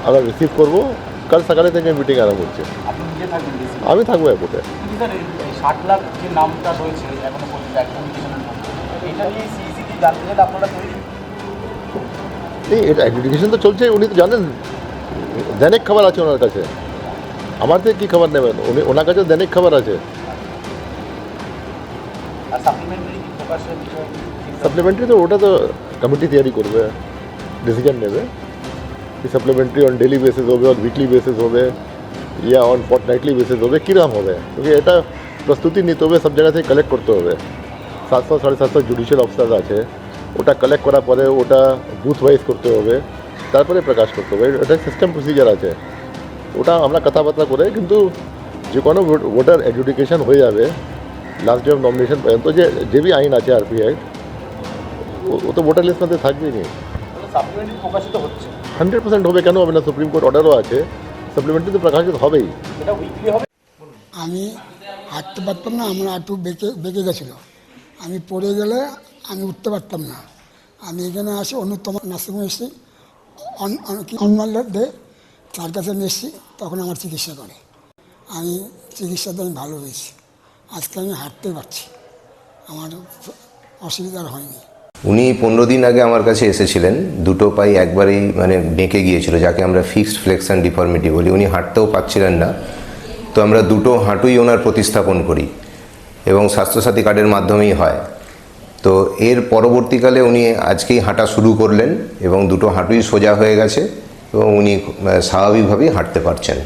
আমরা রিসিভ করব, কাল সকালে থেকে মিটিং আরম্ভ হচ্ছে। আমি থাকবো এয়ারপোর্টে। ষাট লাখ যে নামটা রয়েছে এখনো পর্যন্ত এটা নিয়ে সিইসি জানতে চাইলে আপনারা তৈরি? এই এটা অ্যাডজুডিকেশন তো চলছে, উনি তো জানেন, দৈনিক খবর আছে ওনার কাছে। আমার থেকে কী খবর নেবেন, ওনার কাছে দৈনিক খবর আছে। আর সাপ্লিমেন্টারি কি প্রকাশের বিষয়? সাপ্লিমেন্টারি তো ওটা তো কমিটি তৈরি করবে, ডিসিশন নেবে कि सप्लीमेंट्री ऑन डेली बेसिस হবে, অন উইকলি বেসিস হবে, ইয়া অন ফর্টনাইটলি বেসিস হবে, কীরকম হবে, क्योंकि এটা প্রস্তুতি নিতে হবে, সব জায়গা থেকে কালেক্ট করতে হবে। 700 750 জুডিশিয়াল অফিসার আছে, ওটা কালেক্ট করার পরে ওটা বুথ ওয়াইজ করতে হবে, তারপরে প্রকাশ করতে হবে। এটা সিস্টেম প্রসিজার আছে, ওটা আমরা কথাবার্তা করে, কিন্তু যে কোনো ভোটার অ্যাডজুডিকেশন হয়ে যাবে লাস্ট ডে অফ নমিনেশন পর্যন্ত। যে বি আইন আছে আরপি অ্যাক্ট, ও তো ভোটার লিস্ট মধ্যে থাকবেই নি। সাপ্লিমেন্টারি প্রকাশিত হচ্ছে 100% হবে, কেন হবে না? সুপ্রিম কোর্ট অর্ডারও আছে, সাপ্লিমেন্টারি তো প্রকাশিত হবেই। এটা উইকলি হবে। আমি হাঁটতে পারতাম না, আমার হাঁটু বেঁকে গেছিলো। আমি পড়ে গেলে আমি উঠতে পারতাম না। আমি এখানে আসি অনুত্তম নার্সিংহোমে এসেছি, অনমাল্লার দে তার কাছে আমি এসেছি, তখন আমার চিকিৎসা করে। আমি চিকিৎসাতে আমি ভালো হয়েছি, আজকে আমি হাঁটতে পারছি, আমার অসুবিধা আর হয়নি। উনি 15 দিন আগে আমার কাছে এসেছিলেন, দুটো পাই একবারেই মানে বেঁকে গিয়েছিল, যাকে আমরা ফিক্সড ফ্লেক্সন ডিফর্মিটি বলি। উনি হাঁটতেও পারছিলেন না, তো আমরা দুটো হাঁটুই ওনার প্রতিস্থাপন করি এবং স্বাস্থ্যসাথী কার্ডের মাধ্যমেই হয়। তো এর পরবর্তীকালে উনি আজকেই হাঁটা শুরু করলেন এবং দুটো হাঁটুই সোজা হয়ে গেছে এবং উনি স্বাভাবিকভাবেই হাঁটতে পারছেন।